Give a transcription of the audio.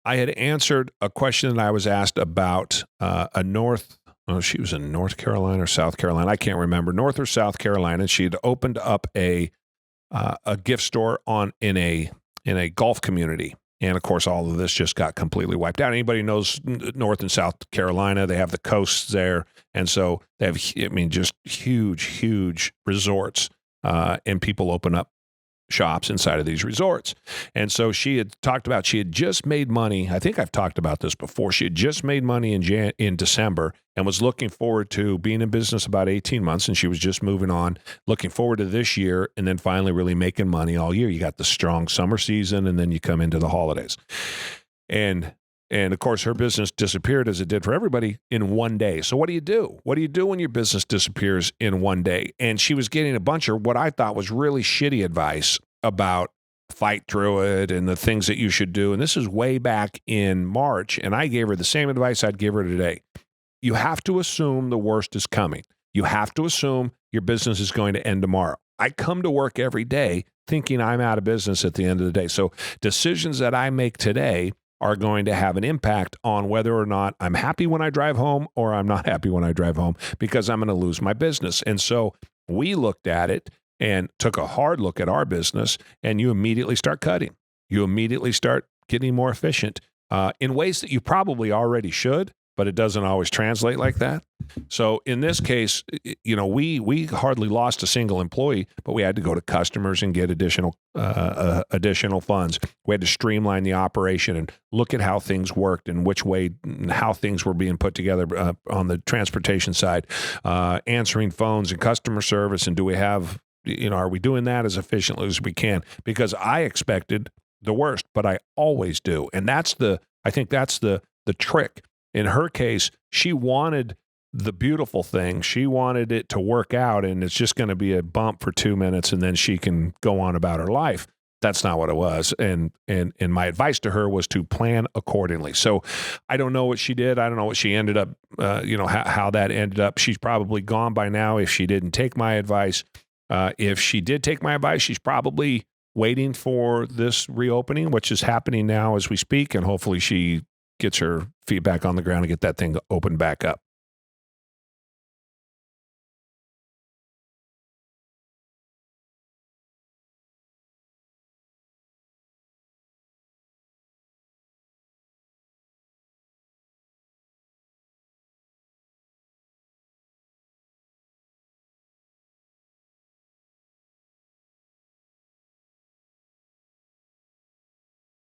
I had answered a question that I was asked about she was in North Carolina or South Carolina. I can't remember, North or South Carolina. She had opened up a gift store in a golf community. And of course, all of this just got completely wiped out. Anybody knows North and South Carolina, they have the coasts there. And so they have, just huge, huge resorts. And people open up shops inside of these resorts. And so she had talked about, she had just made money. I think I've talked about this before. She had just made money in December and was looking forward to being in business about 18 months. And she was just moving on, looking forward to this year, and then finally really making money all year. You got the strong summer season, and then you come into the holidays. And of course, her business disappeared, as it did for everybody, in one day. So what do you do? What do you do when your business disappears in one day? And she was getting a bunch of what I thought was really shitty advice about fight through it and the things that you should do. And this is way back in March, and I gave her the same advice I'd give her today. You have to assume the worst is coming. You have to assume your business is going to end tomorrow. I come to work every day thinking I'm out of business at the end of the day. So decisions that I make today are going to have an impact on whether or not I'm happy when I drive home or I'm not happy when I drive home, because I'm going to lose my business. And so we looked at it and took a hard look at our business, and you immediately start cutting. You immediately start getting more efficient in ways that you probably already should, but it doesn't always translate like that. So in this case, we hardly lost a single employee, but we had to go to customers and get additional funds. We had to streamline the operation and look at how things worked and which way and how things were being put together on the transportation side, answering phones and customer service. And do we have, are we doing that as efficiently as we can? Because I expected the worst, but I always do. And I think that's the trick. In her case, she wanted the beautiful thing. She wanted it to work out, and it's just going to be a bump for 2 minutes, and then she can go on about her life. That's not what it was. And my advice to her was to plan accordingly. So I don't know what she did. I don't know what she ended up, how that ended up. She's probably gone by now if she didn't take my advice. If she did take my advice, she's probably waiting for this reopening, which is happening now as we speak, and hopefully she gets her feet back on the ground and get that thing open back up.